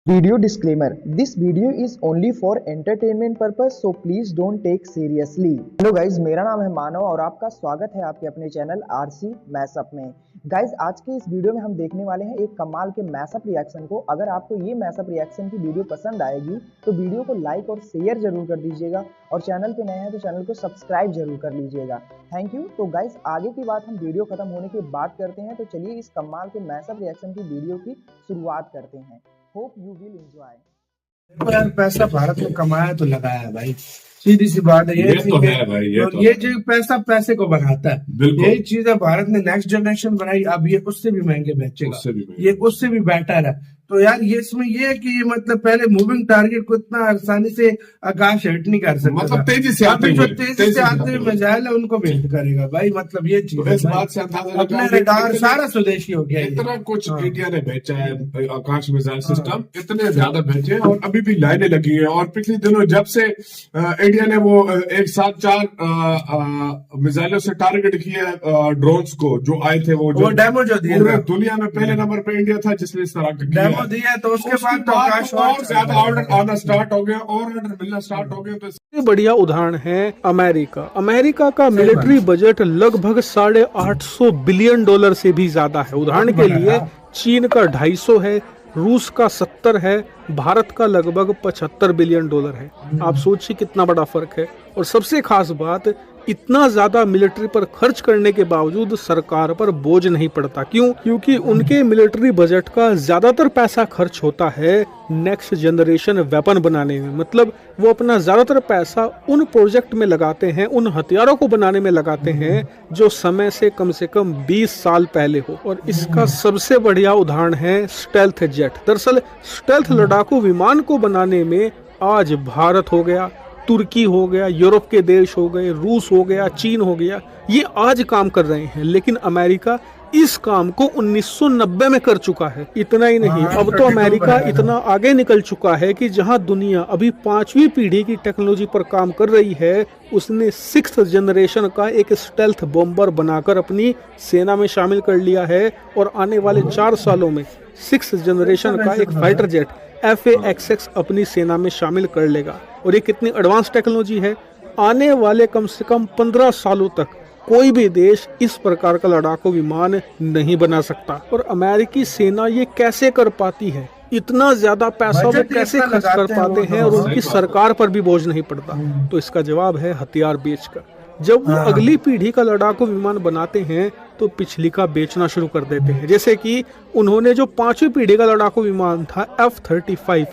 Video disclaimer: This video is only for entertainment purpose, so please don't take seriously. Hello guys, मेरा नाम है मानव और आपका स्वागत है आपके अपने चैनल आरसी मैशअप में। गाइज, आज के इस वीडियो में हम देखने वाले हैं एक कमाल के मैशअप रिएक्शन को। अगर आपको ये मैशअप रिएक्शन की वीडियो पसंद आएगी तो वीडियो को लाइक और शेयर जरूर कर दीजिएगा और चैनल पे नए हैं तो चैनल को सब्सक्राइब जरूर कर लीजिएगा। Thank you. तो गाइज, आगे की बात हम वीडियो खत्म होने के बाद करते हैं, तो चलिए इस कमाल के मैशअप रिएक्शन की वीडियो की शुरुआत करते हैं। Hope you will enjoy. देखो यार, पैसा भारत में कमाया तो लगाया है भाई, सीधी सी बात है। ये तो है भाई, ये जो पैसा पैसे को बढ़ाता है, यही चीज है। भारत ने नेक्स्ट जनरेशन बनाई, अब ये उससे भी महंगे बेचेगा, ये उससे भी बेटर है। तो यार ये इसमें ये है कि मतलब पहले मूविंग टारगेट को इतना आसानी से आकाश हिट नहीं कर सकता, मतलब तेजी से आते हुए मिसाइल है उनको भेंट करेगा भाई। मतलब ये चीज इस बात से अंदाजा अपने रडार सारा स्वदेशी हो गया। इतना कुछ इंडिया ने बेचा है आकाश मिसाइल सिस्टम, इतने ज्यादा बेचे और अभी भी लाइनें लगी है। और पिछले दिनों जब से इंडिया ने वो एक साथ 4 मिसाइलों से टारगेट किया ड्रोन्स को, जो आए थे वो डेमो जो दिया, दुनिया में पहले नंबर पे इंडिया था जिसने इस तरह का दिया। तो उसके बाद तो और ज्यादा ऑर्डर आना स्टार्ट हो गया और ऑर्डर मिलना स्टार्ट हो गया। तो सबसे बढ़िया उदाहरण है अमेरिका का मिलिट्री बजट लगभग $850 बिलियन से भी ज्यादा है। उदाहरण के लिए चीन का 250 है, रूस का 70 है, भारत का लगभग $75 बिलियन है। आप सोचिए कितना बड़ा फर्क है। और सबसे खास बात, इतना ज्यादा मिलिट्री पर खर्च करने के बावजूद सरकार पर बोझ नहीं पड़ता। क्यों? क्योंकि उनके मिलिट्री बजट का ज्यादातर पैसा खर्च होता है नेक्स्ट जनरेशन वेपन बनाने में। मतलब वो अपना ज्यादातर पैसा उन प्रोजेक्ट में लगाते हैं, उन हथियारों को बनाने में लगाते हैं जो समय से कम 20 साल पहले हो। और इसका सबसे बढ़िया उदाहरण है स्टेल्थ जेट। दरअसल स्टेल्थ लड़ाकू विमान को बनाने में आज भारत हो गया, तुर्की हो गया, यूरोप के देश हो गए, रूस हो गया, चीन हो गया, ये आज काम कर रहे हैं। लेकिन अमेरिका इस काम को 1990 में कर चुका है। इतना ही नहीं, अब तो अमेरिका इतना आगे निकल चुका है कि जहां दुनिया अभी 5वीं पीढ़ी की टेक्नोलॉजी पर काम कर रही है, उसने 6th जनरेशन का एक स्टेल्थ बॉम्बर बनाकर अपनी सेना में शामिल कर लिया है। और आने वाले 4 सालों में 6th जनरेशन का एक फाइटर जेट FA-XX अपनी सेना में शामिल कर लेगा। और ये कितनी एडवांस टेक्नोलॉजी है, आने वाले कम से कम 15 सालों तक कोई भी देश इस प्रकार का लड़ाकू विमान नहीं बना सकता। और अमेरिकी सेना ये कैसे कर पाती है, इतना ज्यादा पैसा वो कैसे खर्च कर पाते हैं और उनकी सरकार पर भी बोझ नहीं पड़ता? तो इसका जवाब है हथियार बेचकर। जब वो अगली पीढ़ी का लड़ाकू विमान बनाते हैं तो पिछली का बेचना शुरू कर देते हैं। जैसे कि उन्होंने जो 5वीं पीढ़ी का लड़ाकू विमान था F-35,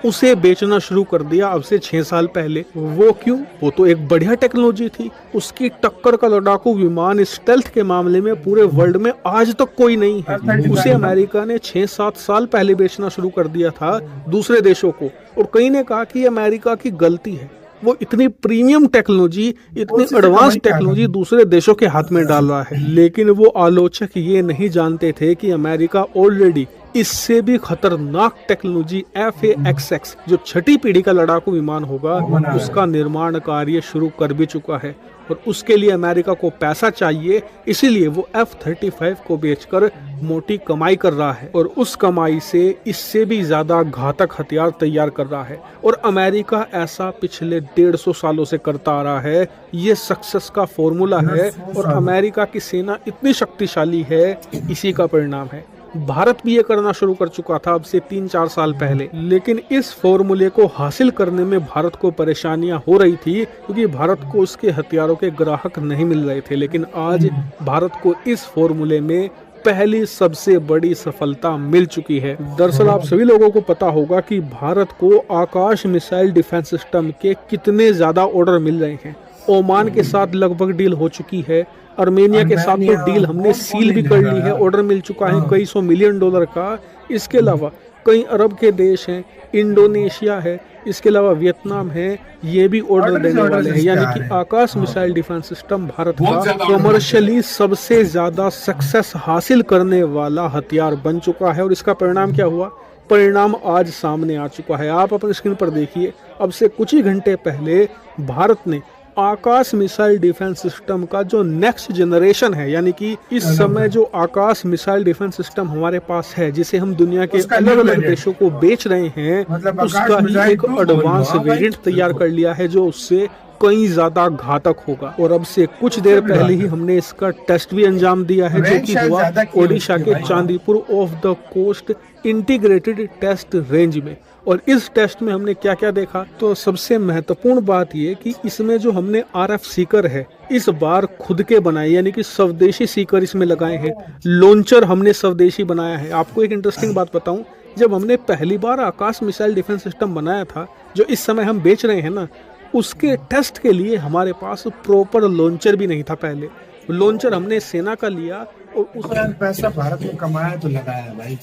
उसे बेचना शुरू कर दिया अब से 6 साल पहले। वो क्यों? वो तो एक बढ़िया टेक्नोलॉजी थी। उसकी टक्कर का लड़ाकू विमान स्टेल्थ के मामले में पूरे वर्ल्ड में आज तक कोई नहीं है। उसे अमेरिका ने 6-7 साल पहले बेचना शुरू कर दिया था दूसरे देशों को। और कई ने कहा कि अमेरिका की गलती है, वो इतनी प्रीमियम टेक्नोलॉजी, इतनी एडवांस टेक्नोलॉजी दूसरे देशों के हाथ में डाल रहा है। लेकिन वो आलोचक ये नहीं जानते थे कि अमेरिका ऑलरेडी इससे भी खतरनाक टेक्नोलॉजी FA-XX, जो 6ठी पीढ़ी का लड़ाकू विमान होगा, उसका निर्माण कार्य शुरू कर भी चुका है। और उसके लिए अमेरिका को पैसा चाहिए, इसीलिए वो F-35 को बेचकर मोटी कमाई कर रहा है। और उस कमाई से इससे भी ज्यादा घातक हथियार तैयार कर रहा है। और अमेरिका ऐसा पिछले 150 सालों से करता आ रहा है। ये सक्सेस का फॉर्मूला है और अमेरिका की सेना इतनी शक्तिशाली है, इसी का परिणाम है। भारत भी ये करना शुरू कर चुका था अब से 3-4 साल पहले। लेकिन इस फॉर्मूले को हासिल करने में भारत को परेशानियां हो रही थी, क्योंकि भारत को उसके हथियारों के ग्राहक नहीं मिल रहे थे। लेकिन आज भारत को इस फॉर्मूले में पहली सबसे बड़ी सफलता मिल चुकी है। दरअसल आप सभी लोगों को पता होगा कि भारत को आकाश मिसाइल डिफेंस सिस्टम के कितने ज्यादा ऑर्डर मिल रहे हैं। ओमान के साथ लगभग डील हो चुकी है, अर्मेनिया के साथ तो डील हमने सील भी कर ली है, ऑर्डर मिल चुका है कई $100 मिलियन का। इसके अलावा कई अरब के देश हैं, इंडोनेशिया है, इसके अलावा वियतनाम है, ये भी ऑर्डर देने वाले हैं। यानी कि आकाश मिसाइल डिफेंस सिस्टम भारत का कमर्शियली सबसे ज्यादा सक्सेस हासिल करने वाला हथियार बन चुका है। और इसका परिणाम क्या हुआ? परिणाम आज सामने आ चुका है। आप अपनी स्क्रीन पर देखिए, अब से कुछ ही घंटे पहले भारत ने आकाश मिसाइल डिफेंस सिस्टम का जो नेक्स्ट जनरेशन है, यानी कि इस समय जो आकाश मिसाइल डिफेंस सिस्टम हमारे पास है, जिसे हम दुनिया के अलग अलग देशों को बेच रहे हैं, उसका ही एक एडवांस वेरिएंट तैयार कर लिया है जो उससे कहीं ज्यादा घातक होगा। और अब से कुछ देर पहले ही हमने इसका टेस्ट भी अंजाम दिया है, जो कि हुआ ओडिशा के Chandipur off the coast integrated test range में। और इस टेस्ट में हमने क्या क्या देखा, तो सबसे महत्वपूर्ण बात ये कि इसमें जो हमने RF सीकर है इस बार खुद के बनाए, यानी कि स्वदेशी सीकर इसमें लगाए हैं। लॉन्चर हमने स्वदेशी बनाया है। आपको एक इंटरेस्टिंग बात बताऊं, जब हमने पहली बार आकाश मिसाइल डिफेंस सिस्टम बनाया था जो इस समय हम बेच रहे हैं ना, उसके टेस्ट के लिए हमारे पास प्रॉपर लॉन्चर भी नहीं था। पहले लॉन्चर हमने सेना का लिया और उस पैसा भारत में कमाया तो लगाया है भाई,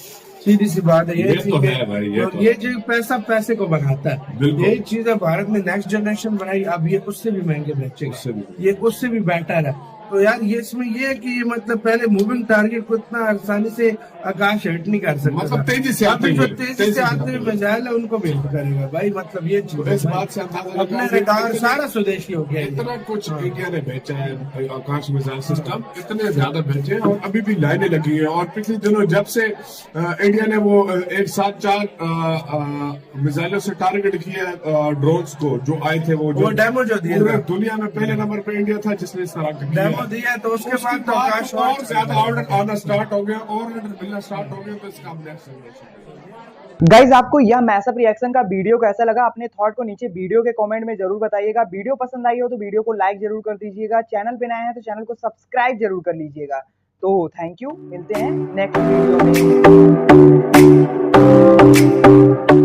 सीधी सी बात है। ये तो है भाई, ये जो पैसा पैसे को बढ़ाता है, यही चीज है। भारत ने नेक्स्ट जनरेशन बनाई, अब ये उससे भी महंगे बेचेगा, ये उससे भी बेटर है। तो यार ये इसमें ये है कि ये मतलब पहले मूविंग टारगेट को इतना आसानी से आकाश हिट नहीं कर सकता, मतलब तेजी से आते हुए मिसाइल है उनको भी हिट करेगा भाई। मतलब ये चीज इस बात से अंदाजा अपने रडार सारा स्वदेशी हो गया। इतना कुछ इंडिया ने बेचा है आकाश मिसाइल सिस्टम, इतने ज्यादा बेचे हैं और अभी भी लाइनें लगी है। और पिछले दिनों जब से इंडिया ने वो एक साथ 4 मिसाइलों से टारगेट किया ड्रोन्स को जो आए थे, वो डेमो जो दिए दुनिया में पहले नंबर पे इंडिया था जिसने इस तरह डेमो दिया, तो उसके बाद तो आकाश और ज्यादा ऑर्डर आना स्टार्ट हो गया और ऑर्डर मिलना स्टार्ट हो गया। तो इसका नेक्स्ट जनरेशन। गाइज आपको यह मैसअप रिएक्शन का वीडियो कैसा लगा, अपने थॉट को नीचे वीडियो के कमेंट में जरूर बताइएगा। वीडियो पसंद आई हो तो वीडियो को लाइक जरूर कर दीजिएगा, चैनल पे नए हैं तो चैनल को सब्सक्राइब जरूर कर लीजिएगा। तो थैंक यू, मिलते हैं नेक्स्ट वीडियो में।